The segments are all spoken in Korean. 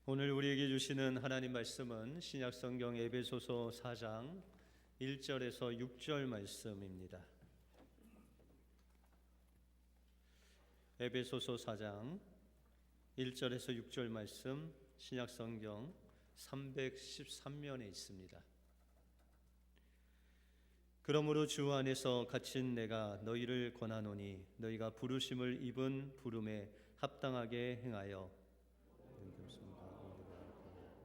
오늘 우리에게 주시는 하나님 말씀은 신약성경 에베소서 4장 1절에서 6절 말씀입니다. 에베소서 4장 1절에서 6절 말씀 신약성경 313면에 있습니다. 그러므로 주 안에서 갇힌 내가 너희를 권하노니 너희가 부르심을 입은 부름에 합당하게 행하여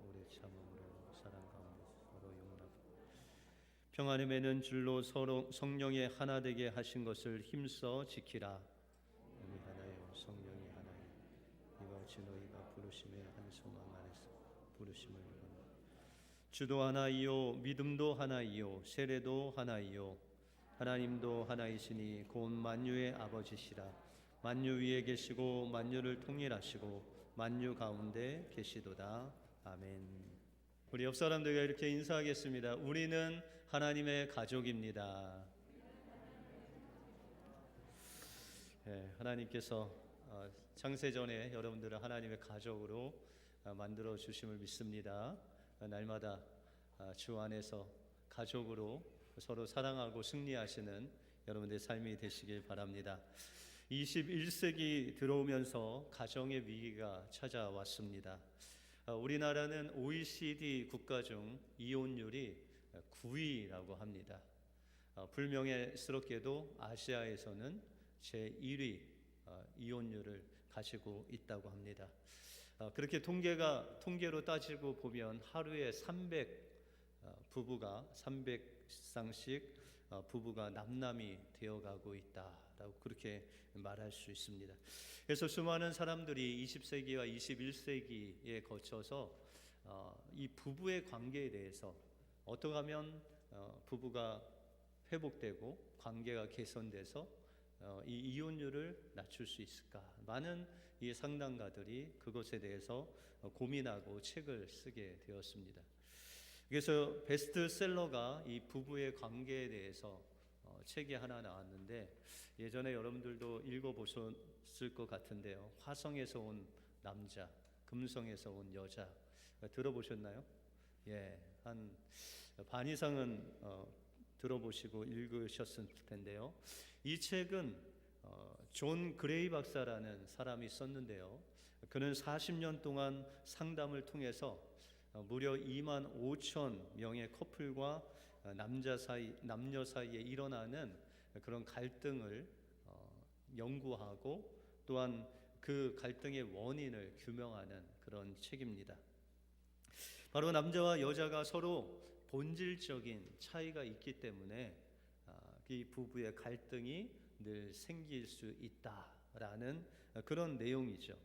오래 참음으로 사랑 가운데 서로 용납하고 평안에 매는 줄로 서로 성령의 하나 되게 하신 것을 힘써 지키라. 몸이 하나요 성령이 하나요 이와 같이 너희가 부르심의 한 소망 안에서 부르심을 입었노라. 주도 하나이요 믿음도 하나이요 세례도 하나이요 하나님도 하나이시니 곧 만유의 아버지시라. 만유 위에 계시고 만유를 통일하시고 만유 가운데 계시도다. 아멘. 우리 옆 사람들과 이렇게 인사하겠습니다. 우리는 하나님의 가족입니다. 네, 하나님께서 창세전에 여러분들을 하나님의 가족으로 만들어 주심을 믿습니다. 날마다 주 안에서 가족으로 서로 사랑하고 승리하시는 여러분들의 삶이 되시길 바랍니다. 21세기 들어오면서 가정의 위기가 찾아왔습니다. 우리나라는 OECD 국가 중 이혼율이 9위라고 합니다. 불명예스럽게도 아시아에서는 제1위 이혼율을 가지고 있다고 합니다. 그렇게 통계로 따지고 보면 하루에 300쌍씩 부부가 남남이 되어가고 있다라고 그렇게 말할 수 있습니다. 그래서 수많은 사람들이 20세기와 21세기에 거쳐서 이 부부의 관계에 대해서 어떻게 하면 부부가 회복되고 관계가 개선돼서 이 이혼율을 낮출 수 있을까? 많은 이 상담가들이 그것에 대해서 고민하고 책을 쓰게 되었습니다. 그래서 베스트셀러가 이 부부의 관계에 대해서 책이 하나 나왔는데 예전에 여러분들도 읽어보셨을 것 같은데요. 화성에서 온 남자, 금성에서 온 여자 들어보셨나요? 예, 한 반 이상은 들어보시고 읽으셨을 텐데요. 이 책은 존 그레이 박사라는 사람이 썼는데요. 그는 40년 동안 상담을 통해서 무려 2만 5천 명의 커플과 남녀 사이에 일어나는 그런 갈등을 연구하고 또한 그 갈등의 원인을 규명하는 그런 책입니다. 바로 남자와 여자가 서로 본질적인 차이가 있기 때문에 이 부부의 갈등이 늘 생길 수 있다라는 그런 내용이죠.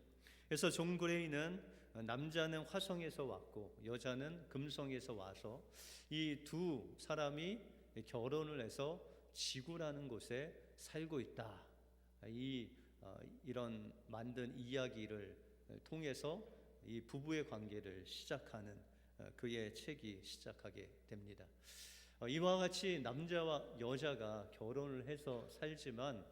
그래서 존 그레이는 남자는 화성에서 왔고 여자는 금성에서 와서 이 두 사람이 결혼을 해서 지구라는 곳에 살고 있다. 이런 만든 이야기를 통해서 이 부부의 관계를 시작하는 그의 책이 시작하게 됩니다. 이와 같이 남자와 여자가 결혼을 해서 살지만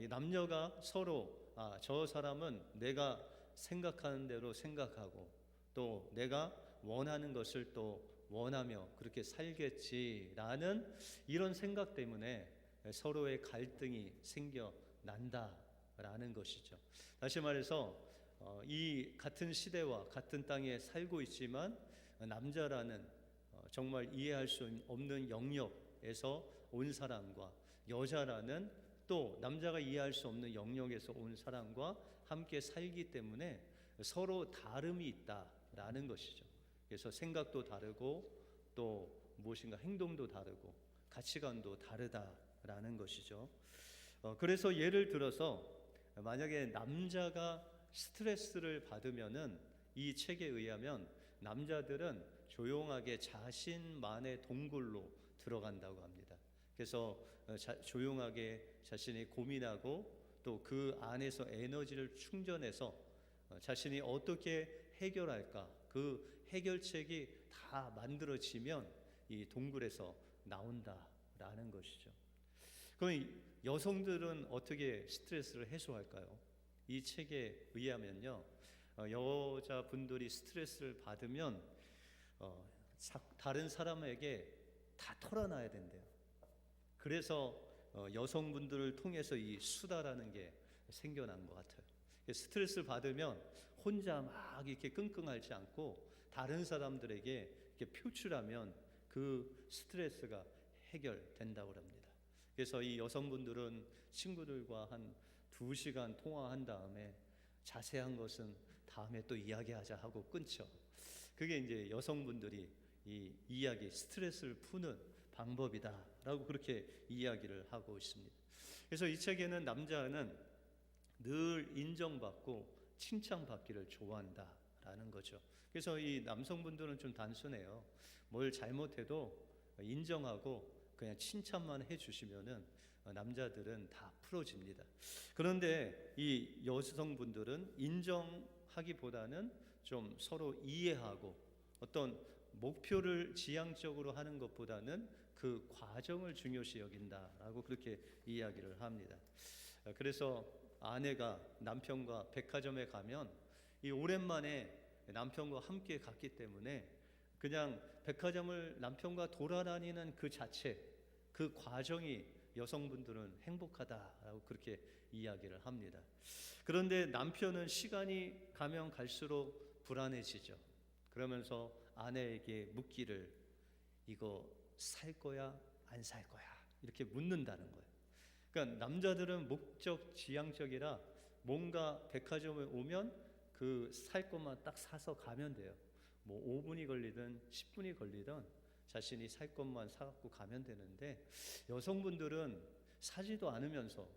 이 남녀가 서로 저 사람은 내가 생각하는 대로 생각하고 또 내가 원하는 것을 또 원하며 그렇게 살겠지라는 이런 생각 때문에 서로의 갈등이 생겨난다라는 것이죠. 다시 말해서 이 같은 시대와 같은 땅에 살고 있지만 남자라는 정말 이해할 수 없는 영역에서 온 사람과 여자라는 또 남자가 이해할 수 없는 영역에서 온 사람과 함께 살기 때문에 서로 다름이 있다라는 것이죠. 그래서 생각도 다르고 또 무엇인가 행동도 다르고 가치관도 다르다라는 것이죠. 그래서 예를 들어서 만약에 남자가 스트레스를 받으면은 이 책에 의하면 남자들은 조용하게 자신만의 동굴로 들어간다고 합니다. 그래서 조용하게 자신이 고민하고 또 그 안에서 에너지를 충전해서 자신이 어떻게 해결할까 그 해결책이 다 만들어지면 이 동굴에서 나온다라는 것이죠. 그럼 여성들은 어떻게 스트레스를 해소할까요? 이 책에 의하면요, 여자분들이 스트레스를 받으면 다른 사람에게 다 털어놔야 된대요. 그래서 여성분들을 통해서 이 수다라는 게 생겨난 것 같아요. 스트레스를 받으면 혼자 막 이렇게 끙끙 앓지 않고 다른 사람들에게 이렇게 표출하면 그 스트레스가 해결된다고 합니다. 그래서 이 여성분들은 친구들과 한 2시간 통화한 다음에 자세한 것은 다음에 또 이야기하자 하고 끊죠. 그게 이제 여성분들이 이 이야기, 스트레스를 푸는 방법이다라고 그렇게 이야기를 하고 있습니다. 그래서 이 책에는 남자는 늘 인정받고 칭찬받기를 좋아한다라는 거죠. 그래서 이 남성분들은 좀 단순해요. 뭘 잘못해도 인정하고 그냥 칭찬만 해주시면은 남자들은 다 풀어집니다. 그런데 이 여성분들은 인정하기보다는 좀 서로 이해하고 어떤 목표를 지향적으로 하는 것보다는 그 과정을 중요시 여긴다라고 그렇게 이야기를 합니다. 그래서 아내가 남편과 백화점에 가면 이 오랜만에 남편과 함께 갔기 때문에 그냥 백화점을 남편과 돌아다니는 그 자체, 그 과정이 여성분들은 행복하다라고 그렇게 이야기를 합니다. 그런데 남편은 시간이 가면 갈수록 불안해지죠. 그러면서 아내에게 묻기를 이거 살 거야? 안 살 거야? 이렇게 묻는다는 거예요. 그러니까 남자들은 목적 지향적이라 뭔가 백화점에 오면 그 살 것만 딱 사서 가면 돼요. 뭐 5분이 걸리든 10분이 걸리든 자신이 살 것만 사갖고 가면 되는데 여성분들은 사지도 않으면서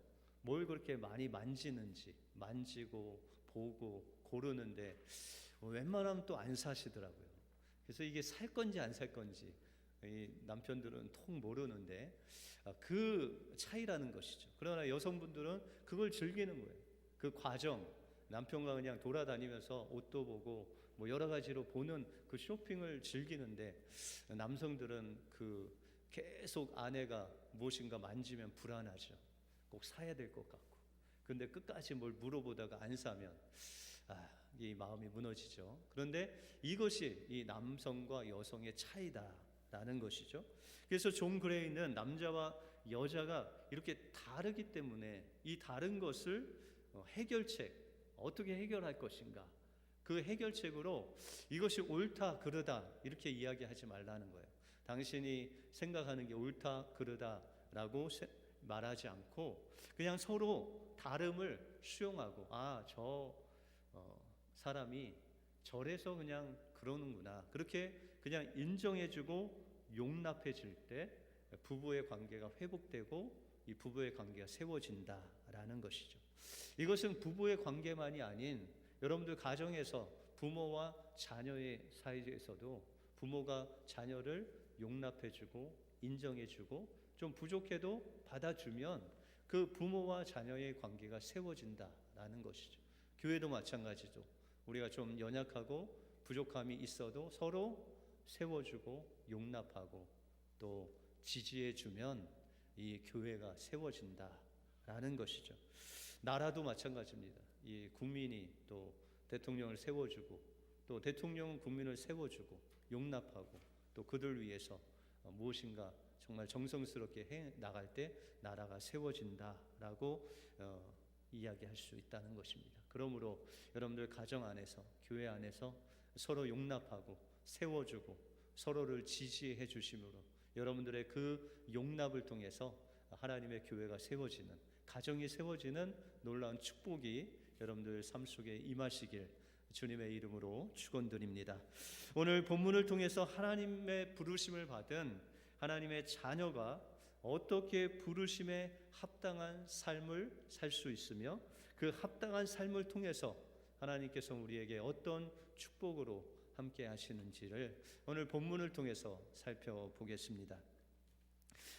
뭘 그렇게 많이 만지는지 만지고 보고 고르는데 웬만하면 또 안 사시더라고요. 그래서 이게 살 건지 안 살 건지 이 남편들은 통 모르는데 그 차이라는 것이죠. 그러나 여성분들은 그걸 즐기는 거예요. 그 과정, 남편과 그냥 돌아다니면서 옷도 보고 뭐 여러 가지로 보는 그 쇼핑을 즐기는데 남성들은 그 계속 아내가 무엇인가 만지면 불안하죠. 꼭 사야 될 것 같고. 근데 끝까지 뭘 물어보다가 안 사면 이 마음이 무너지죠. 그런데 이것이 이 남성과 여성의 차이다라는 것이죠. 그래서 존 그레이는 남자와 여자가 이렇게 다르기 때문에 이 다른 것을 해결책, 어떻게 해결할 것인가, 그 해결책으로 이것이 옳다 그르다 이렇게 이야기하지 말라는 거예요. 당신이 생각하는 게 옳다 그르다라고 말하지 않고 그냥 서로 다름을 수용하고 저 사람이 저래서 그냥 그러는구나, 그렇게 그냥 인정해주고 용납해질 때 부부의 관계가 회복되고 이 부부의 관계가 세워진다라는 것이죠. 이것은 부부의 관계만이 아닌 여러분들 가정에서 부모와 자녀의 사이에서도 부모가 자녀를 용납해주고 인정해주고 좀 부족해도 받아주면 그 부모와 자녀의 관계가 세워진다라는 것이죠. 교회도 마찬가지죠. 우리가 좀 연약하고 부족함이 있어도 서로 세워주고 용납하고 또 지지해주면 이 교회가 세워진다라는 것이죠. 나라도 마찬가지입니다. 이 국민이 또 대통령을 세워주고 또 대통령은 국민을 세워주고 용납하고 또 그들 위해서 무엇인가 정말 정성스럽게 해 나갈 때 나라가 세워진다라고 이야기할 수 있다는 것입니다. 그러므로 여러분들 가정 안에서 교회 안에서 서로 용납하고 세워주고 서로를 지지해 주심으로 여러분들의 그 용납을 통해서 하나님의 교회가 세워지는, 가정이 세워지는 놀라운 축복이 여러분들 삶 속에 임하시길 주님의 이름으로 축원드립니다. 오늘 본문을 통해서 하나님의 부르심을 받은 하나님의 자녀가 어떻게 부르심에 합당한 삶을 살 수 있으며 그 합당한 삶을 통해서 하나님께서 우리에게 어떤 축복으로 함께 하시는지를 오늘 본문을 통해서 살펴보겠습니다.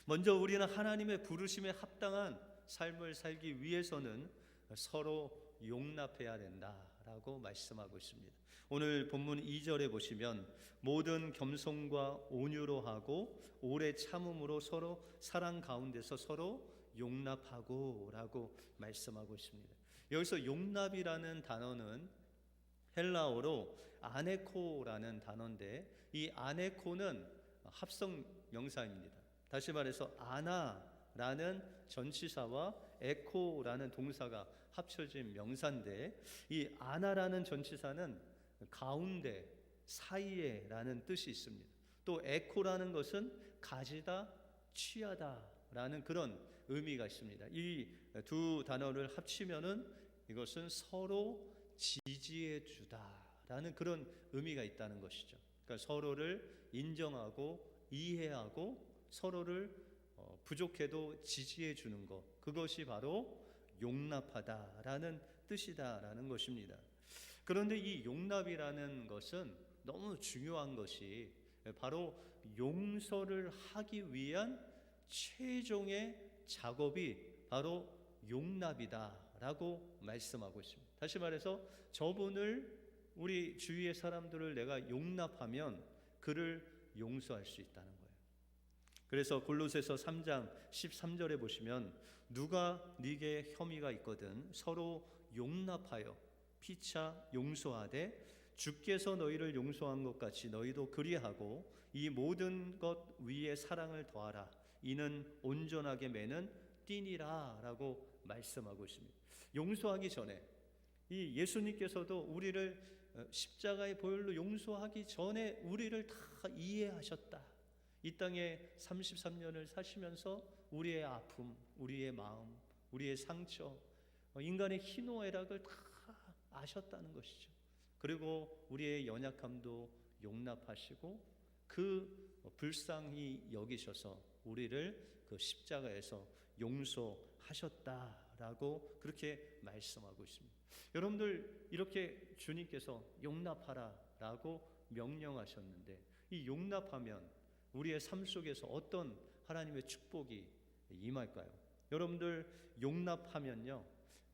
먼저 우리는 하나님의 부르심에 합당한 삶을 살기 위해서는 서로 용납해야 된다라고 말씀하고 있습니다. 오늘 본문 2절에 보시면 모든 겸손과 온유로 하고 오래 참음으로 서로 사랑 가운데서 서로 용납하고 라고 말씀하고 있습니다. 여기서 용납이라는 단어는 헬라어로 아네코라는 단어인데, 이 아네코는 합성 명사입니다. 다시 말해서 아나라는 전치사와 에코라는 동사가 합쳐진 명사인데, 이 아나라는 전치사는 가운데, 사이에라는 뜻이 있습니다. 또 에코라는 것은 가지다, 취하다라는 그런 의미가 있습니다. 이 두 단어를 합치면은 이것은 서로 지지해 주다라는 그런 의미가 있다는 것이죠. 그러니까 서로를 인정하고 이해하고 서로를 부족해도 지지해 주는 것, 그것이 바로 용납하다라는 뜻이다라는 것입니다. 그런데 이 용납이라는 것은 너무 중요한 것이 바로 용서를 하기 위한 최종의 작업이 바로 용납이다라고 말씀하고 있습니다. 다시 말해서 저분을, 우리 주위의 사람들을 내가 용납하면 그를 용서할 수 있다는 거예요. 그래서 골로새서 3장 13절에 보시면 누가 네게 혐의가 있거든 서로 용납하여 피차 용서하되 주께서 너희를 용서한 것 같이 너희도 그리하고 이 모든 것 위에 사랑을 더하라. 이는 온전하게 매는 띠니라 라고 말씀하고 있습니다. 용서하기 전에 이 예수님께서도 우리를 십자가의 보혈로 용서하기 전에 우리를 다 이해하셨다. 이 땅에 33년을 사시면서 우리의 아픔, 우리의 마음, 우리의 상처, 인간의 희노애락을 다 아셨다는 것이죠. 그리고 우리의 연약함도 용납하시고 그 불쌍히 여기셔서 우리를 그 십자가에서 용서하셨다라고 그렇게 말씀하고 있습니다. 여러분들, 이렇게 주님께서 용납하라라고 명령하셨는데 이 용납하면 우리의 삶 속에서 어떤 하나님의 축복이 임할까요? 여러분들, 용납하면요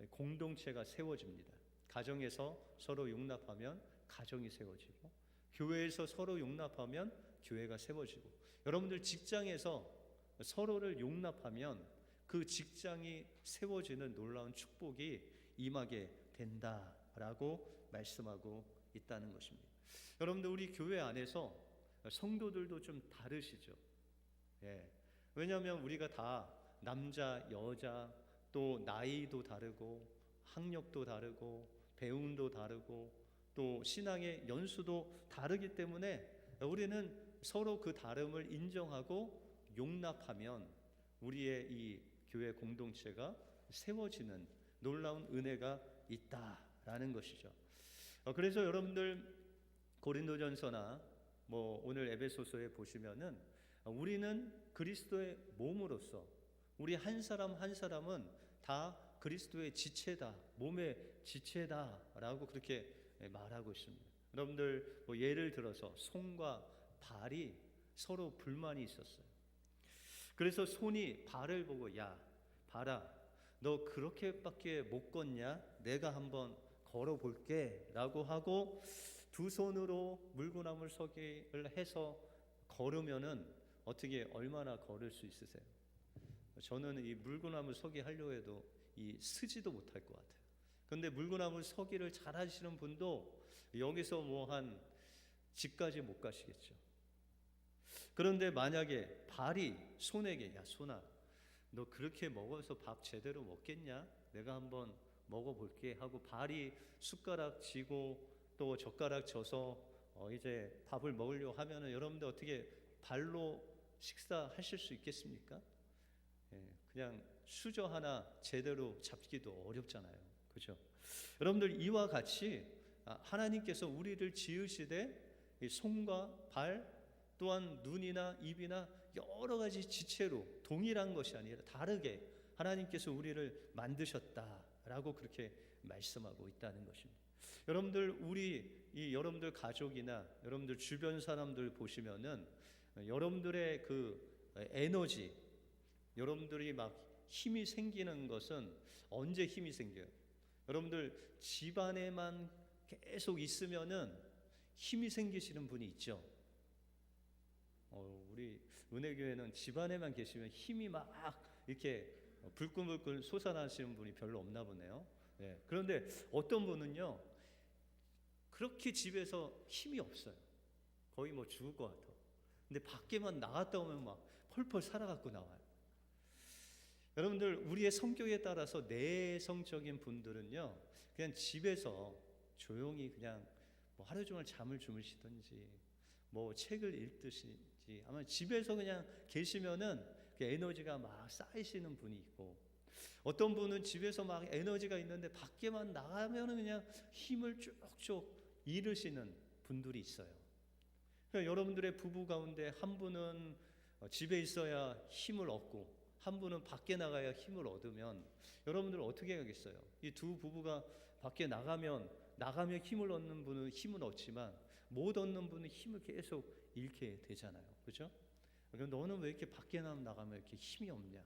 공동체가 세워집니다. 가정에서 서로 용납하면 가정이 세워지고, 교회에서 서로 용납하면 교회가 세워지고, 여러분들 직장에서 서로를 용납하면 그 직장이 세워지는 놀라운 축복이 임하게 된다라고 말씀하고 있다는 것입니다. 여러분들, 우리 교회 안에서 성도들도 좀 다르시죠. 왜냐하면 우리가 다 남자, 여자, 또 나이도 다르고 학력도 다르고 배움도 다르고 또 신앙의 연수도 다르기 때문에 우리는 서로 그 다름을 인정하고 용납하면 우리의 이 교회 공동체가 세워지는 놀라운 은혜가 있다라는 것이죠. 그래서 여러분들, 고린도전서나 오늘 에베소서에 보시면은 우리는 그리스도의 몸으로서 우리 한 사람 한 사람은 다 그리스도의 지체다, 몸의 지체다라고 그렇게 말하고 있습니다. 여러분들, 예를 들어서 손과 발이 서로 불만이 있었어요. 그래서 손이 발을 보고, 야, 발아, 너 그렇게밖에 못 걷냐? 내가 한번 걸어볼게 라고 하고 두 손으로 물구나무 서기를 해서 걸으면은 어떻게 얼마나 걸을 수 있으세요? 저는 이 물구나무 서기 하려고 해도 이 쓰지도 못할 것 같아요. 그런데 물구나무 서기를 잘 하시는 분도 여기서 한 집까지 못 가시겠죠. 그런데 만약에 발이 손에게, 야, 손아, 너 그렇게 먹어서 밥 제대로 먹겠냐? 내가 한번 먹어볼게 하고 발이 숟가락 쥐고 또 젓가락 져서 이제 밥을 먹으려고 하면은 여러분들 어떻게 발로 식사하실 수 있겠습니까? 그냥 수저 하나 제대로 잡기도 어렵잖아요. 그렇죠? 여러분들, 이와 같이 하나님께서 우리를 지으시되 이 손과 발 또한 눈이나 입이나 여러 가지 지체로 동일한 것이 아니라 다르게 하나님께서 우리를 만드셨다라고 그렇게 말씀하고 있다는 것입니다. 여러분들, 여러분들 가족이나 여러분들 주변 사람들 보시면은 여러분들의 그 에너지, 여러분들이 막 힘이 생기는 것은 언제 힘이 생겨요? 여러분들 집안에만 계속 있으면은 힘이 생기시는 분이 있죠. 우리 은혜교회는 집안에만 계시면 힘이 막 이렇게 불끈불끈 솟아나시는 분이 별로 없나 보네요. 그런데 어떤 분은요, 그렇게 집에서 힘이 없어요. 거의 뭐 죽을 것 같아. 근데 밖에만 나갔다 오면 막 펄펄 살아갖고 나와요. 여러분들, 우리의 성격에 따라서 내성적인 분들은요, 그냥 집에서 조용히 그냥 뭐 하루 종일 잠을 주무시든지 뭐 책을 읽듯이 아마 집에서 그냥 계시면은 그 에너지가 막 쌓이시는 분이 있고, 어떤 분은 집에서 막 에너지가 있는데 밖에만 나가면은 그냥 힘을 쭉쭉 잃으시는 분들이 있어요. 그러니까 여러분들의 부부 가운데 한 분은 집에 있어야 힘을 얻고 한 분은 밖에 나가야 힘을 얻으면 여러분들은 어떻게 하겠어요? 이 두 부부가 밖에 나가면 힘을 얻는 분은 힘을 얻지만 못 얻는 분은 힘을 계속 잃게 되잖아요. 그렇죠? 그럼 너는 왜 이렇게 밖에 나가면 이렇게 힘이 없냐?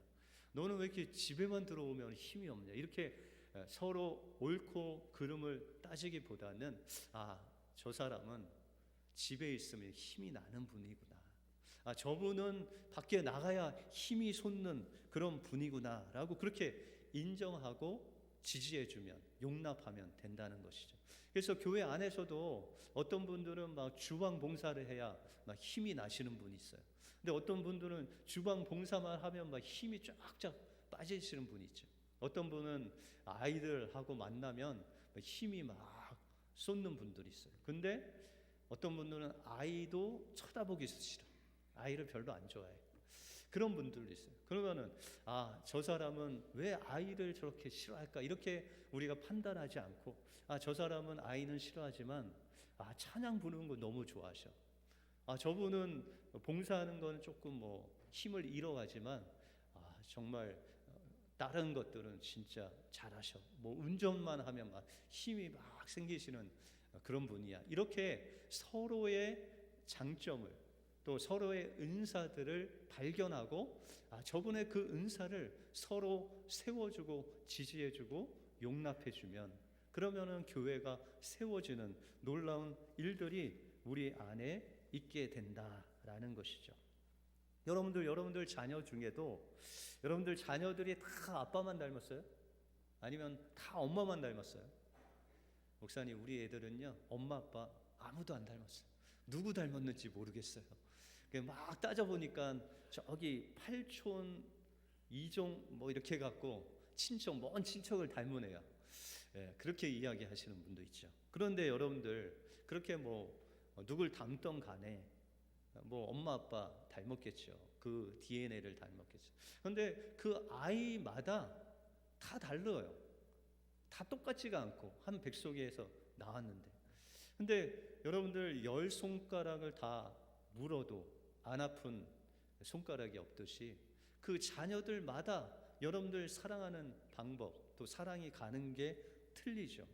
너는 왜 이렇게 집에만 들어오면 힘이 없냐? 이렇게 서로 옳고 그름을 따지기보다는 저 사람은 집에 있으면 힘이 나는 분이구나. 저분은 밖에 나가야 힘이 솟는 그런 분이구나 라고 그렇게 인정하고 지지해주면, 용납하면 된다는 것이죠. 그래서 교회 안에서도 어떤 분들은 막 주방 봉사를 해야 막 힘이 나시는 분이 있어요. 근데 어떤 분들은 주방 봉사만 하면 막 힘이 쫙쫙 빠지시는 분이 있죠. 어떤 분은 아이들하고 만나면 힘이 막 솟는 분들이 있어요. 근데 어떤 분들은 아이도 쳐다보기 싫어. 아이를 별로 안 좋아해. 그런 분들도 있어요. 그러면은 저 사람은 왜 아이를 저렇게 싫어할까? 이렇게 우리가 판단하지 않고 저 사람은 아이는 싫어하지만 찬양 부르는 거 너무 좋아하셔. 저분은 봉사하는 건 조금 뭐 힘을 잃어가지만 정말 다른 것들은 진짜 잘하셔. 뭐 운전만 하면 막 힘이 막 생기시는 그런 분이야. 이렇게 서로의 장점을 또 서로의 은사들을 발견하고 저분의 그 은사를 서로 세워주고 지지해주고 용납해주면, 그러면은 교회가 세워지는 놀라운 일들이 우리 안에 있게 된다라는 것이죠. 여러분들 자녀 중에도 여러분들 자녀들이 다 아빠만 닮았어요? 아니면 다 엄마만 닮았어요? 목사님, 우리 애들은요 엄마 아빠 아무도 안 닮았어요. 누구 닮았는지 모르겠어요. 막 따져보니까 저기 팔촌 이종 뭐 이렇게 해갖고 먼 친척을 닮은 애야. 그렇게 이야기하시는 분도 있죠. 그런데 여러분들, 그렇게 뭐 누굴 닮던 간에 뭐 엄마 아빠 닮았겠죠. 그 DNA를 닮았겠죠. 그런데 그 아이마다 다 달라요. 다 똑같지가 않고 한 뱃속에서 나왔는데, 근데 여러분들 10손가락을 다 물어도 안 아픈 손가락이 없듯이 그 자녀들마다 여러분들 사랑하는 방법, 또 사랑이 가는 게 틀리죠.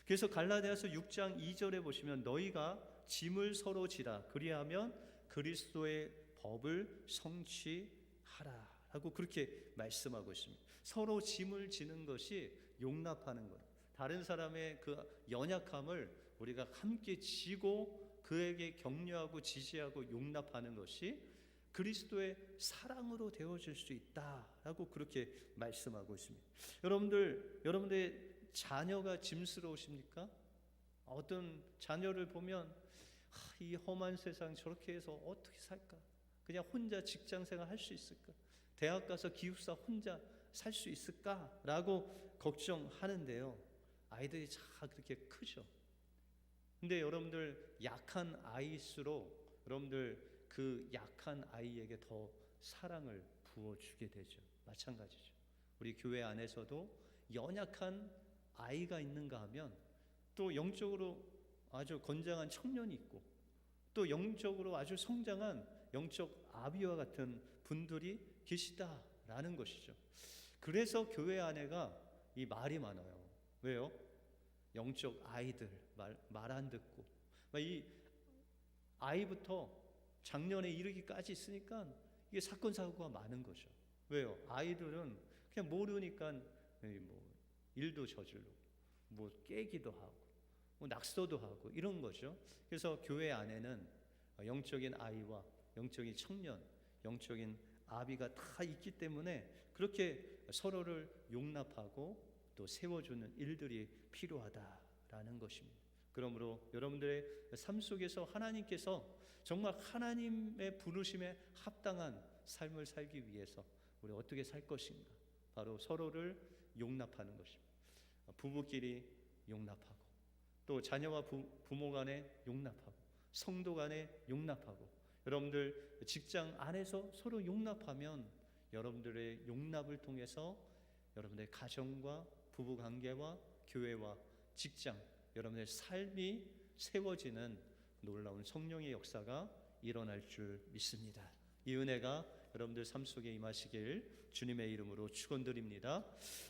그래서 갈라디아서 6장 2절에 보시면 너희가 짐을 서로 지라 그리하면 그리스도의 법을 성취하라 라고 그렇게 말씀하고 있습니다. 서로 짐을 지는 것이 용납하는 것, 다른 사람의 그 연약함을 우리가 함께 지고 그에게 격려하고 지지하고 용납하는 것이 그리스도의 사랑으로 되어질 수 있다라고 그렇게 말씀하고 있습니다. 여러분들의 자녀가 짐스러우십니까? 어떤 자녀를 보면 이 험한 세상 저렇게 해서 어떻게 살까? 그냥 혼자 직장생활 할 수 있을까? 대학 가서 기숙사 혼자 살 수 있을까? 라고 걱정하는데요, 아이들이 다 그렇게 크죠. 근데 여러분들 약한 아이일수록 여러분들 그 약한 아이에게 더 사랑을 부어주게 되죠. 마찬가지죠. 우리 교회 안에서도 연약한 아이가 있는가 하면 또 영적으로 아주 건장한 청년이 있고 또 영적으로 아주 성장한 영적 아비와 같은 분들이 계시다라는 것이죠. 그래서 교회 안에가 이 말이 많아요. 왜요? 영적 아이들 말 안 듣고 이 아이부터 작년에 이르기까지 있으니까 이게 사건 사고가 많은 거죠. 왜요? 아이들은 그냥 모르니까 뭐 일도 저질러 뭐 깨기도 하고 뭐 낙서도 하고 이런 거죠. 그래서 교회 안에는 영적인 아이와 영적인 청년, 영적인 아비가 다 있기 때문에 그렇게 서로를 용납하고 또 세워주는 일들이 필요하다라는 것입니다. 그러므로 여러분들의 삶 속에서 하나님께서 정말 하나님의 부르심에 합당한 삶을 살기 위해서 우리 어떻게 살 것인가? 바로 서로를 용납하는 것입니다. 부부끼리 용납하고, 또 자녀와 부모 간에 용납하고, 성도 간에 용납하고, 여러분들 직장 안에서 서로 용납하면 여러분들의 용납을 통해서 여러분들의 가정과 부부관계와 교회와 직장, 여러분의 삶이 세워지는 놀라운 성령의 역사가 일어날 줄 믿습니다. 이 은혜가 여러분들 삶 속에 임하시길 주님의 이름으로 축원드립니다.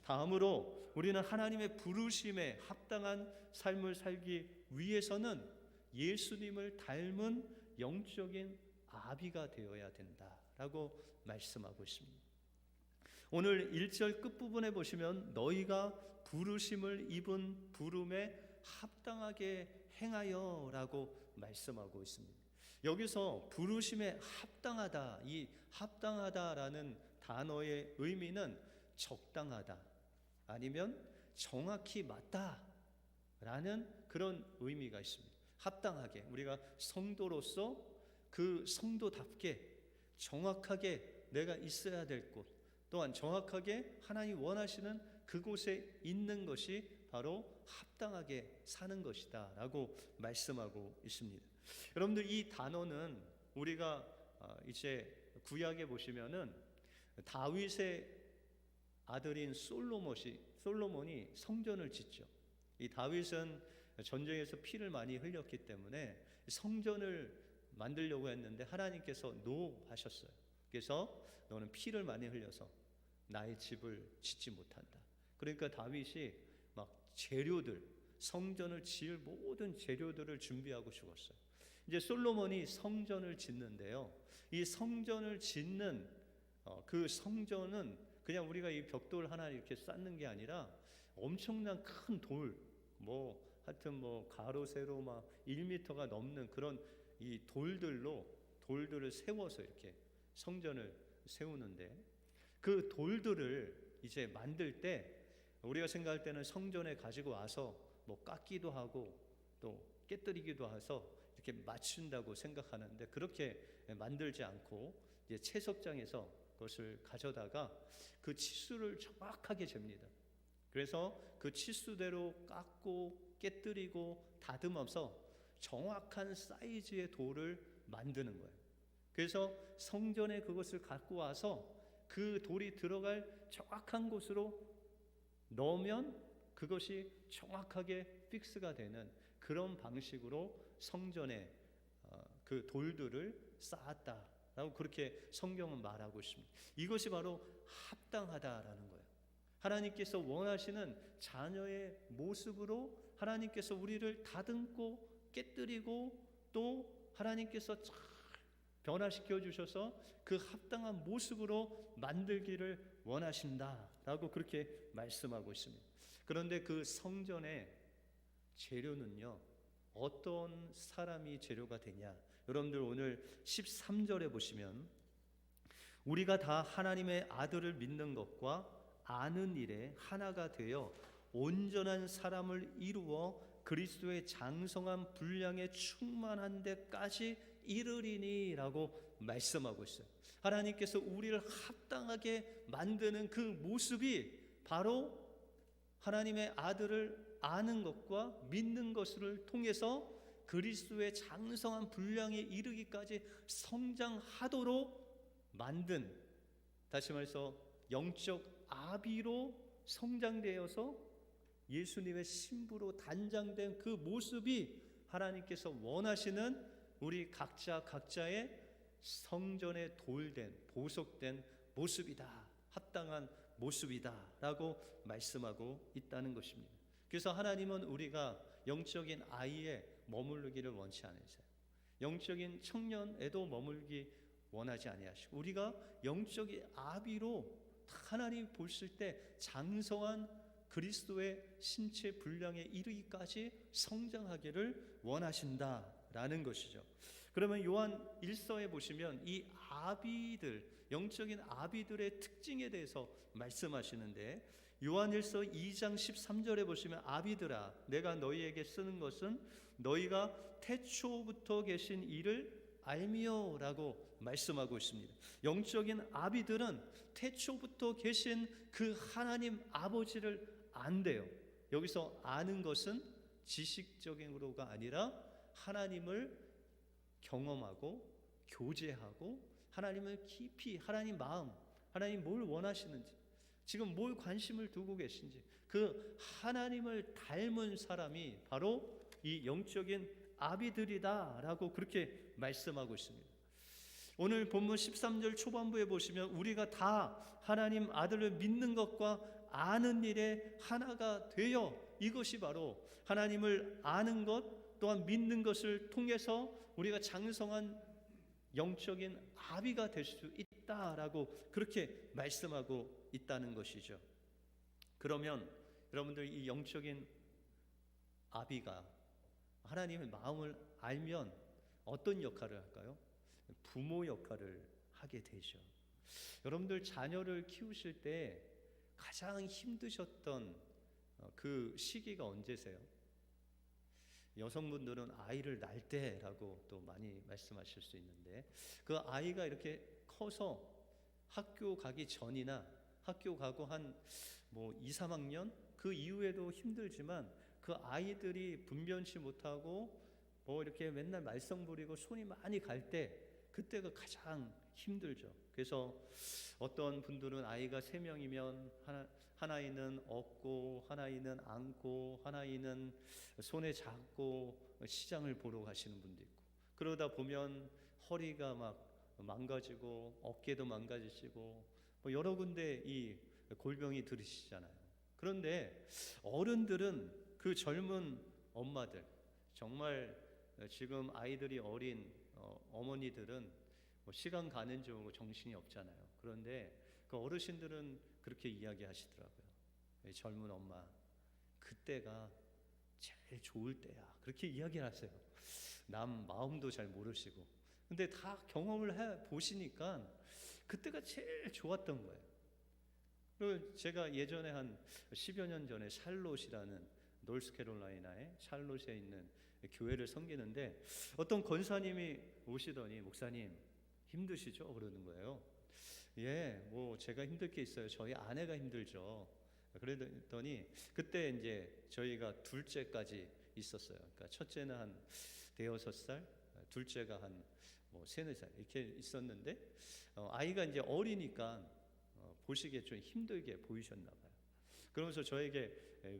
다음으로 우리는 하나님의 부르심에 합당한 삶을 살기 위해서는 예수님을 닮은 영적인 아비가 되어야 된다라고 말씀하고 있습니다. 오늘 1절 끝부분에 보시면 너희가 부르심을 입은 부름에 합당하게 행하여 라고 말씀하고 있습니다. 여기서 부르심에 합당하다, 이 합당하다라는 단어의 의미는 적당하다, 아니면 정확히 맞다라는 그런 의미가 있습니다. 합당하게, 우리가 성도로서 그 성도답게 정확하게 내가 있어야 될 곳, 또한 정확하게 하나님 원하시는 그곳에 있는 것이 바로 합당하게 사는 것이다 라고 말씀하고 있습니다. 여러분들, 이 단어는 우리가 이제 구약에 보시면은 다윗의 아들인 솔로몬이 성전을 짓죠. 이 다윗은 전쟁에서 피를 많이 흘렸기 때문에 성전을 만들려고 했는데 하나님께서 노하셨어요. 그래서 너는 피를 많이 흘려서 나의 집을 짓지 못한다. 그러니까 다윗이 막 재료들, 성전을 지을 모든 재료들을 준비하고 죽었어요. 이제 솔로몬이 성전을 짓는데요, 이 성전을 짓는 그 성전은 그냥 우리가 이 벽돌 하나 이렇게 쌓는 게 아니라 엄청난 큰 돌, 하여튼 가로 세로 막 1m가 넘는 그런 이 돌들을 세워서 이렇게 성전을 세우는데, 그 돌들을 이제 만들 때 우리가 생각할 때는 성전에 가지고 와서 깎기도 하고 또 깨뜨리기도 해서 이렇게 맞춘다고 생각하는데, 그렇게 만들지 않고 이제 채석장에서 그것을 가져다가 그 치수를 정확하게 잽니다. 그래서 그 치수대로 깎고 깨뜨리고 다듬어서 정확한 사이즈의 돌을 만드는 거예요. 그래서 성전에 그것을 갖고 와서 그 돌이 들어갈 정확한 곳으로 넣으면 그것이 정확하게 픽스가 되는 그런 방식으로 성전에 그 돌들을 쌓았다라고 그렇게 성경은 말하고 있습니다. 이것이 바로 합당하다라는 거예요. 하나님께서 원하시는 자녀의 모습으로 하나님께서 우리를 다듬고 깨뜨리고 또 하나님께서 잘 변화시켜 주셔서 그 합당한 모습으로 만들기를 원하신다라고 그렇게 말씀하고 있습니다. 그런데 그 성전의 재료는요, 어떤 사람이 재료가 되냐? 여러분들 오늘 13절에 보시면 우리가 다 하나님의 아들을 믿는 것과 아는 일에 하나가 되어 온전한 사람을 이루어 그리스도의 장성한 분량에 충만한 데까지 이르리니라고 말씀하고 있어요. 하나님께서 우리를 합당하게 만드는 그 모습이 바로 하나님의 아들을 아는 것과 믿는 것을 통해서 그리스도의 장성한 분량에 이르기까지 성장하도록 만든, 다시 말해서 영적 아비로 성장되어서 예수님의 신부로 단장된 그 모습이 하나님께서 원하시는 우리 각자의 성전에 돌된 보석된 모습이다, 합당한 모습이다 라고 말씀하고 있다는 것입니다. 그래서 하나님은 우리가 영적인 아이에 머무르기를 원치 않으세요. 영적인 청년에도 머물기 원하지 아니하시고 우리가 영적인 아비로 하나님 보실 때 장성한 그리스도의 신체 분량에 이르기까지 성장하기를 원하신다라는 것이죠. 그러면 요한 1서에 보시면 이 아비들, 영적인 아비들의 특징에 대해서 말씀하시는데 요한일서 2장 13절에 보시면 아비들아 내가 너희에게 쓰는 것은 너희가 태초부터 계신 이를 알미요라고 말씀하고 있습니다. 영적인 아비들은 태초부터 계신 그 하나님 아버지를 안대요. 여기서 아는 것은 지식적으로가 아니라 하나님을 경험하고 교제하고 하나님을 깊이, 하나님 마음, 하나님 뭘 원하시는지, 지금 뭘 관심을 두고 계신지, 그 하나님을 닮은 사람이 바로 이 영적인 아비들이다라고 그렇게 말씀하고 있습니다. 오늘 본문 13절 초반부에 보시면 우리가 다 하나님 아들을 믿는 것과 아는 일에 하나가 되어, 이것이 바로 하나님을 아는 것 또한 믿는 것을 통해서 우리가 장성한 영적인 아비가 될 수 있다라고 그렇게 말씀하고 있다는 것이죠. 그러면 여러분들 이 영적인 아비가 하나님의 마음을 알면 어떤 역할을 할까요? 부모 역할을 하게 되죠. 여러분들 자녀를 키우실 때 가장 힘드셨던 그 시기가 언제세요? 여성분들은 아이를 낳을 때라고 또 많이 말씀하실 수 있는데, 그 아이가 이렇게 커서 학교 가기 전이나 학교 가고 한 2, 3학년 그 이후에도 힘들지만 그 아이들이 분변치 못하고 이렇게 맨날 말썽 부리고 손이 많이 갈 때, 그때가 가장 힘들죠. 그래서 어떤 분들은 아이가 3명이면 하나이는 업고 하나이는 안고 하나이는 손에 잡고 시장을 보러 가시는 분도 있고, 그러다 보면 허리가 막 망가지고 어깨도 망가지시고 여러 군데 이 골병이 들으시잖아요. 그런데 어른들은, 그 젊은 엄마들, 정말 지금 아이들이 어린 어머니들은 시간 가는 줄 모르고 정신이 없잖아요. 그런데 그 어르신들은 그렇게 이야기하시더라고요. 젊은 엄마, 그때가 제일 좋을 때야, 그렇게 이야기를 하세요. 남 마음도 잘 모르시고, 근데 다 경험을 해 보시니까 그때가 제일 좋았던 거예요. 그리고 제가 예전에 한 10여 년 전에 샬롯이라는 노스캐롤라이나의 샬롯에 있는 교회를 섬기는데, 어떤 권사님이 오시더니 목사님 힘드시죠? 그러는 거예요. 예, 제가 힘들 게 있어요. 저희 아내가 힘들죠. 그랬더니 그때 이제 저희가 둘째까지 있었어요. 그러니까 첫째는 한 5-6살, 둘째가 한 3-4살 이렇게 있었는데, 아이가 이제 어리니까 보시기에 좀 힘들게 보이셨나 봐요. 그러면서 저에게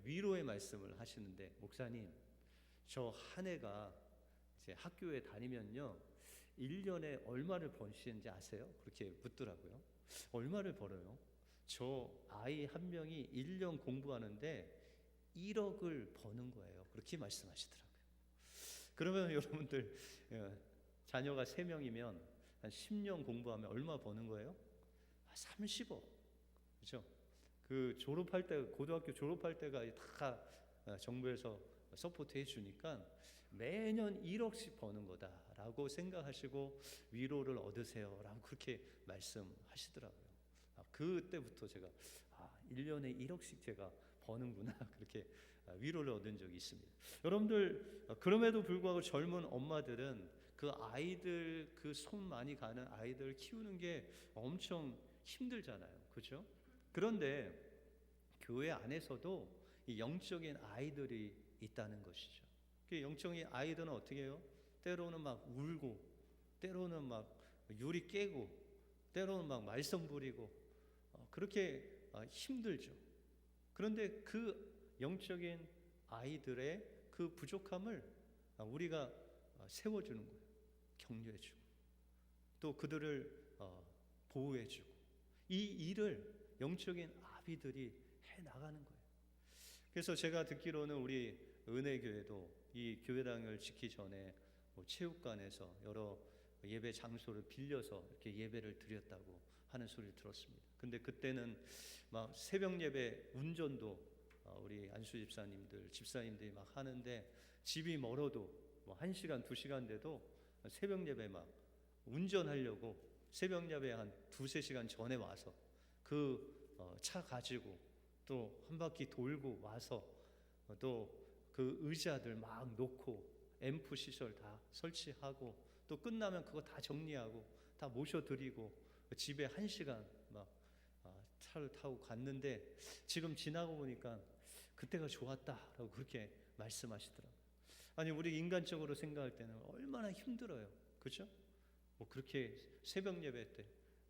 위로의 말씀을 하시는데, 목사님, 저 한 해가 이제 학교에 다니면요 1년에 얼마를 버시는지 아세요? 그렇게 묻더라고요. 얼마를 벌어요? 저 아이 한 명이 1년 공부하는데 1억을 버는 거예요. 그렇게 말씀하시더라고요. 그러면 여러분들 자녀가 3명이면 한 10년 공부하면 얼마 버는 거예요? 30억. 그렇죠? 그 졸업할 때, 고등학교 졸업할 때가 다 정부에서 서포트 해주니까 매년 1억씩 버는 거다라고 생각하시고 위로를 얻으세요라고 그렇게 말씀하시더라고요. 그때부터 제가 1년에 1억씩 제가 버는구나 그렇게 위로를 얻은 적이 있습니다. 여러분들, 그럼에도 불구하고 젊은 엄마들은 그 아이들, 그 손 많이 가는 아이들 키우는 게 엄청 힘들잖아요. 그렇죠? 그런데 교회 안에서도 이 영적인 아이들이 있다는 것이죠. 그 영적인 아이들은 어떻게 해요? 때로는 막 울고, 때로는 막 유리 깨고, 때로는 막 말썽 부리고, 그렇게 힘들죠. 그런데 그 영적인 아이들의 그 부족함을 우리가 세워주는 거예요. 격려해주고, 또 그들을 보호해주고, 이 일을 영적인 아비들이 해나가는 거예요. 그래서 제가 듣기로는 우리 은혜교회도 이 교회당을 짓기 전에 체육관에서 여러 예배 장소를 빌려서 이렇게 예배를 드렸다고 하는 소리를 들었습니다. 근데 그때는 막 새벽 예배 운전도 우리 안수 집사님들이 막 하는데, 집이 멀어도 1시간, 2시간 돼도 새벽 예배 막 운전하려고 새벽 예배 한 2-3시간 전에 와서 그 차 가지고 또 한 바퀴 돌고 와서 또 그 의자들 막 놓고 앰프 시설 다 설치하고 또 끝나면 그거 다 정리하고 다 모셔드리고 집에 1시간 막 차를 타고 갔는데 지금 지나고 보니까 그때가 좋았다라고 그렇게 말씀하시더라고요. 아니, 우리 인간적으로 생각할 때는 얼마나 힘들어요, 그렇죠? 뭐 그렇게 새벽 예배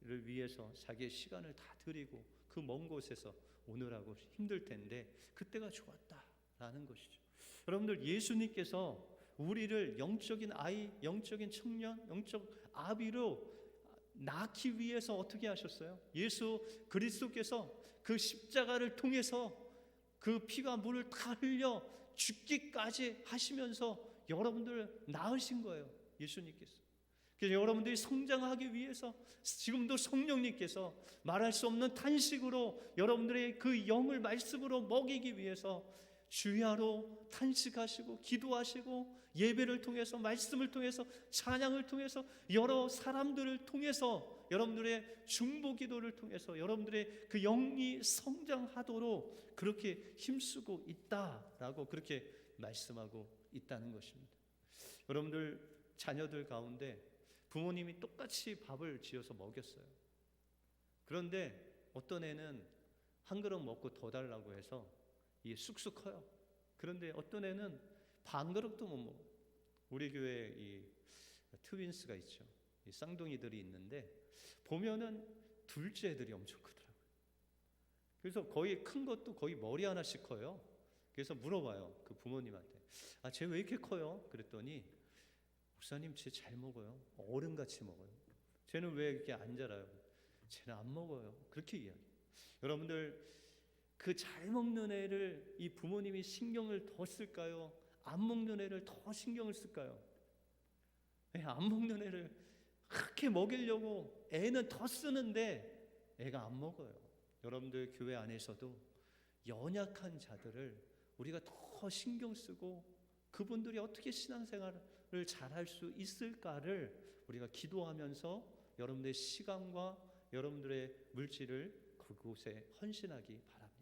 때를 위해서 자기의 시간을 다 드리고 그 먼 곳에서 오느라고 힘들 텐데 그때가 좋았다라는 것이죠. 여러분들, 예수님께서 우리를 영적인 아이, 영적인 청년, 영적 아비로 낳기 위해서 어떻게 하셨어요? 예수 그리스도께서 그 십자가를 통해서 그 피가 물을 다 흘려 죽기까지 하시면서 여러분들을 낳으신 거예요, 예수님께서. 그래서 여러분들이 성장하기 위해서 지금도 성령님께서 말할 수 없는 탄식으로 여러분들의 그 영을 말씀으로 먹이기 위해서 주야로 탄식하시고 기도하시고 예배를 통해서, 말씀을 통해서, 찬양을 통해서, 여러 사람들을 통해서, 여러분들의 중보 기도를 통해서 여러분들의 그 영이 성장하도록 그렇게 힘쓰고 있다라고 그렇게 말씀하고 있다는 것입니다. 여러분들 자녀들 가운데 부모님이 똑같이 밥을 지어서 먹였어요. 그런데 어떤 애는 한 그릇 먹고 더 달라고 해서 이게 쑥쑥 커요. 그런데 어떤 애는 반 그릇도 못 먹어. 우리 교회에 이 트윈스가 있죠. 이 쌍둥이들이 있는데 보면은 둘째 애들이 엄청 크더라고요. 그래서 거의 큰 것도 거의 머리 하나씩 커요. 그래서 물어봐요, 그 부모님한테. 쟤 왜 이렇게 커요? 그랬더니 목사님, 쟤 잘 먹어요. 어른같이 먹어요. 쟤는 왜 이렇게 안 자라요? 쟤는 안 먹어요. 그렇게 이야기해요. 여러분들, 그 잘 먹는 애를 이 부모님이 신경을 더 쓸까요? 안 먹는 애를 더 신경을 쓸까요? 안 먹는 애를 그렇게 먹이려고 애는 더 쓰는데 애가 안 먹어요. 여러분들 교회 안에서도 연약한 자들을 우리가 더 신경 쓰고 그분들이 어떻게 신앙생활을 잘할 수 있을까를 우리가 기도하면서 여러분들의 시간과 여러분들의 물질을 그곳에 헌신하기 바랍니다.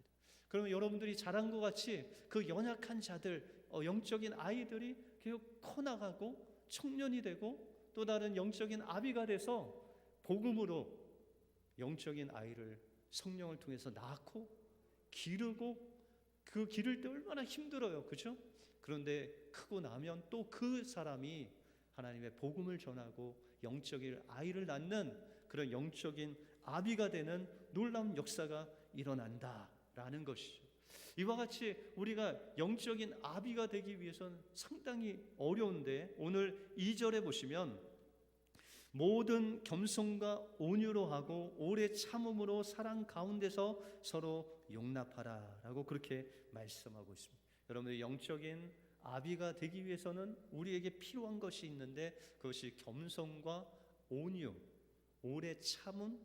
그러면 여러분들이 잘한 것 같이 그 연약한 자들, 영적인 아이들이 계속 커나가고 청년이 되고 또 다른 영적인 아비가 돼서 복음으로 영적인 아이를 성령을 통해서 낳고 기르고, 그 기를 때 얼마나 힘들어요, 그렇죠? 그런데 크고 나면 또 그 사람이 하나님의 복음을 전하고 영적인 아이를 낳는 그런 영적인 아비가 되는 놀라운 역사가 일어난다라는 것이죠. 이와 같이 우리가 영적인 아비가 되기 위해서는 상당히 어려운데, 오늘 2절에 보시면 모든 겸손과 온유로 하고 오래 참음으로 사랑 가운데서 서로 용납하라 라고 그렇게 말씀하고 있습니다. 여러분들, 영적인 아비가 되기 위해서는 우리에게 필요한 것이 있는데 그것이 겸손과 온유, 오래 참음,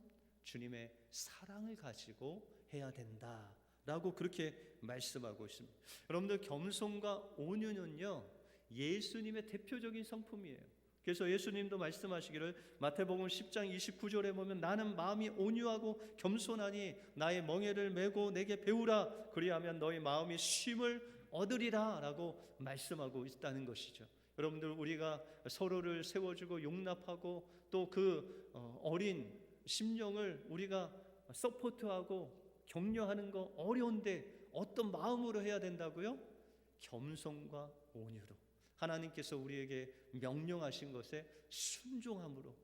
주님의 사랑을 가지고 해야 된다 라고 그렇게 말씀하고 있습니다. 여러분들, 겸손과 온유는요 예수님의 대표적인 성품이에요. 그래서 예수님도 말씀하시기를 마태복음 10장 29절에 보면 나는 마음이 온유하고 겸손하니 나의 멍에를 메고 내게 배우라 그리하면 너희 마음이 쉼을 얻으리라 라고 말씀하고 있다는 것이죠. 여러분들, 우리가 서로를 세워주고 용납하고 또 그 어린 심령을 우리가 서포트하고 격려하는 거 어려운데 어떤 마음으로 해야 된다고요? 겸손과 온유로. 하나님께서 우리에게 명령하신 것에 순종함으로,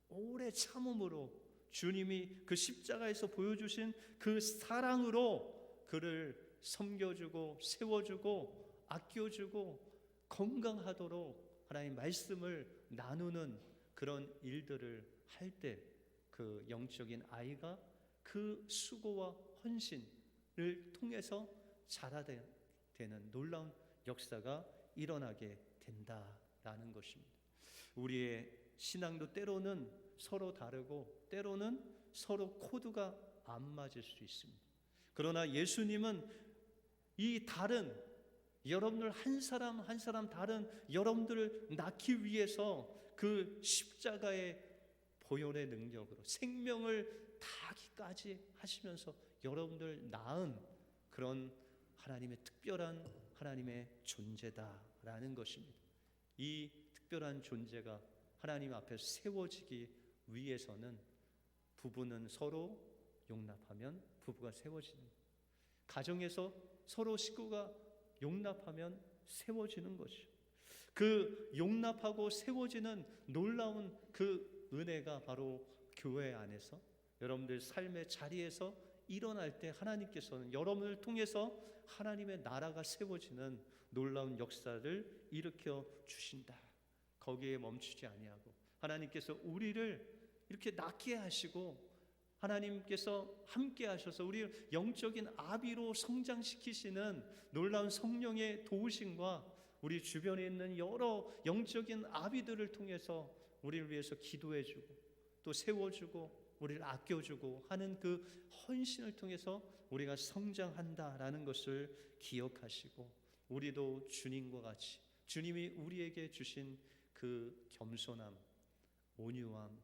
오래 참음으로, 주님이 그 십자가에서 보여주신 그 사랑으로 그를 섬겨주고 세워주고 아껴주고 건강하도록 하나님 말씀을 나누는 그런 일들을 할 때 그 영적인 아이가 그 수고와 헌신을 통해서 자라되는 놀라운 역사가 일어나게 된다라는 것입니다. 우리의 신앙도 때로는 서로 다르고 때로는 서로 코드가 안 맞을 수 있습니다. 그러나 예수님은 이 다른 여러분들 한 사람 한 사람 다른 여러분들을 낳기 위해서 그 십자가의 보혈의 능력으로 생명을 다하기까지 하시면서 여러분들 낳은 그런 하나님의 특별한 하나님의 존재다라는 것입니다. 이 특별한 존재가 하나님 앞에 세워지기 위해서는 부부는 서로 용납하면 부부가 세워지는 거예요. 가정에서 서로 식구가 용납하면 세워지는 거죠. 그 용납하고 세워지는 놀라운 그 은혜가 바로 교회 안에서 여러분들 삶의 자리에서 일어날 때 하나님께서는 여러분을 통해서 하나님의 나라가 세워지는 놀라운 역사를 일으켜 주신다. 거기에 멈추지 아니하고 하나님께서 우리를 이렇게 낳게 하시고 하나님께서 함께 하셔서 우리를 영적인 아비로 성장시키시는 놀라운 성령의 도우심과 우리 주변에 있는 여러 영적인 아비들을 통해서 우리를 위해서 기도해주고 또 세워주고 우리를 아껴주고 하는 그 헌신을 통해서 우리가 성장한다라는 것을 기억하시고 우리도 주님과 같이 주님이 우리에게 주신 그 겸손함, 온유함,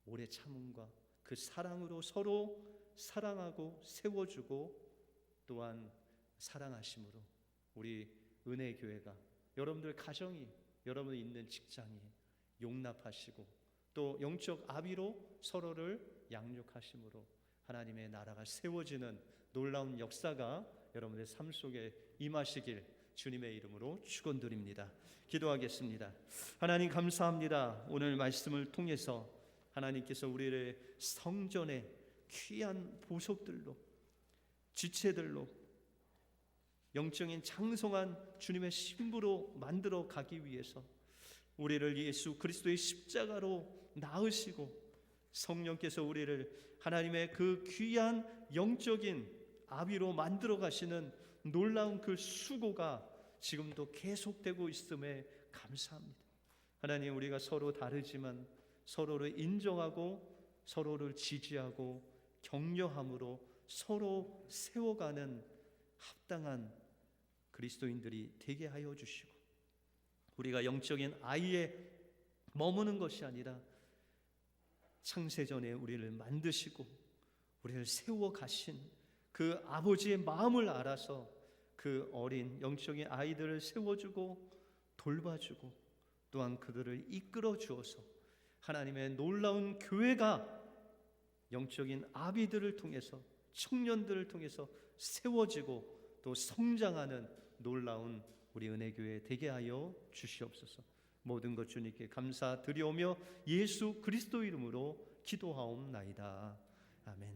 오래 참음과 그 사랑으로 서로 사랑하고 세워주고 또한 사랑하심으로 우리 은혜교회가 여러분들 가정이 여러분 있는 직장이 용납하시고 또 영적 아비로 서로를 양육하심으로 하나님의 나라가 세워지는 놀라운 역사가 여러분의 삶 속에 임하시길 주님의 이름으로 축원드립니다. 기도하겠습니다. 하나님 감사합니다. 오늘 말씀을 통해서 하나님께서 우리를 성전의 귀한 보석들로 지체들로 영적인 장성한 주님의 신부로 만들어 가기 위해서 우리를 예수 그리스도의 십자가로 낳으시고 성령께서 우리를 하나님의 그 귀한 영적인 아비로 만들어 가시는 놀라운 그 수고가 지금도 계속되고 있음에 감사합니다. 하나님 우리가 서로 다르지만 서로를 인정하고 서로를 지지하고 격려함으로 서로 세워가는 합당한 그리스도인들이 되게 하여 주시고 우리가 영적인 아이에 머무는 것이 아니라 창세전에 우리를 만드시고 우리를 세워 가신 그 아버지의 마음을 알아서 그 어린 영적인 아이들을 세워주고 돌봐주고 또한 그들을 이끌어 주어서 하나님의 놀라운 교회가 영적인 아비들을 통해서 청년들을 통해서 세워지고 또 성장하는 놀라운 우리 은혜교회 되게 하여 주시옵소서. 모든 것 주님께 감사드리오며 예수 그리스도 이름으로 기도하옵나이다. 아멘.